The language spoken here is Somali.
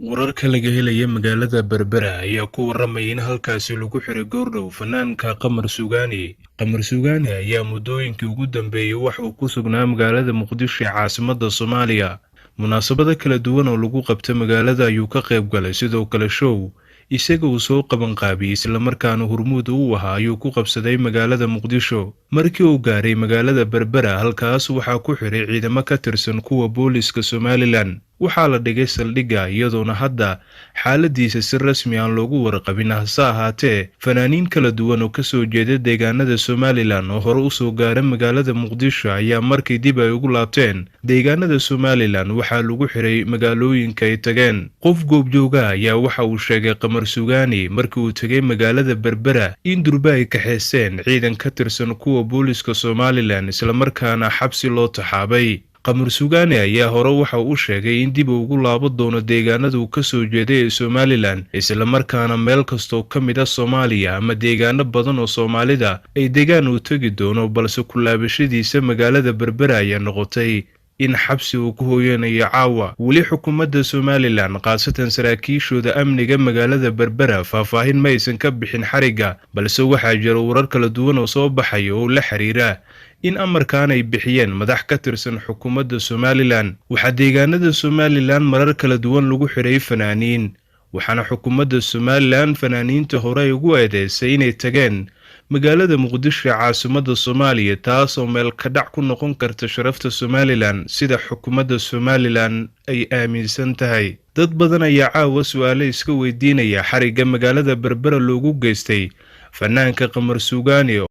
wararka laga helaya magaalada Berbera ayaa ku waramay in halkaasi lagu xiray goordhow fanaanka Qamar Suugaani. Qamar Suugaani ayaa muddooyinkii ugu dambeeyay wax uu ku sugnaa magaalada Muqdisho ee caasimadda Soomaaliya. Munaasabado kala duwan oo lagu qabtay magaalada ayuu ka qayb galay, sidoo kale show isaga uu soo qaban qaabiyay isla markaana hormuud u ahaa ayuu ku qabsaday magaalada Muqdisho. Markii uu gaaray magaalada Berbera, halkaas waxaa ku xiray ciidamo ka tirsan kuwa booliska Somaliland. waxaa la dhigay saldhigga iyadoona hadda xaaladiisa si rasmi aan loogu warqabin, hase ahaatee fanaaniin kala duwan oo kasoo jeeda deegaanada Somaliland oo hore usoo gaara magaalada Muqdisho ayaa markii dib ay ugu laabteen deegaanada Somaliland waxaa lagu xiray magaalooyinka ay tageen. Qof goobjooga ayaa waxa uu sheegay Qamar Suugaani markii uu tegay magaalada Berbera in durba ay kaxeysteen ciidan ka tirsan kuwa booliska Somaliland isla markaana xabsi loo taxaabay. Qamar Suugaani ayaa hore waxa uu sheegay in dib ugu laaban doono deegaanada uu ka soo jeeday ee Somaliland, isla markaana meel kastoo ka mid ah Soomaaliya ama deegaano badan oo Soomaalida ay deegaan uu tagi doono, balse ku laabashadiisa magaalada Berbera ayaa noqotay in xabsi uu ku hooyanayo caawa. Weli xukuumadda Somaliland qaasatan saraakiishooda amniga magaalada Berbera faahfaahin ma aysan ka bixin xariga, balse waxaa jira warar kala duwan oo soo baxaya oo la xiriira in amarkaan ay bixiyeen madax ka tirsan xukuumadda Somaliland. Waxaa deegaanada Somaliland marar kala duwan lagu xiray fanaaniin, waxaana xukuumadda Somaliland fanaaniinta hore ugu eedeysay inay tageen magaalada Muqdisho ee caasimadda Soomaaliya, taas oo meel ka dhac ku noqon karta sharafta Somaliland sida xukuumadda Somaliland ay aaminsan tahay. Dad badan ayaa caawa su'aalo iska weydiinaya xariga magaalada Berbera loogu geystay fanaanka Qamar Suugaani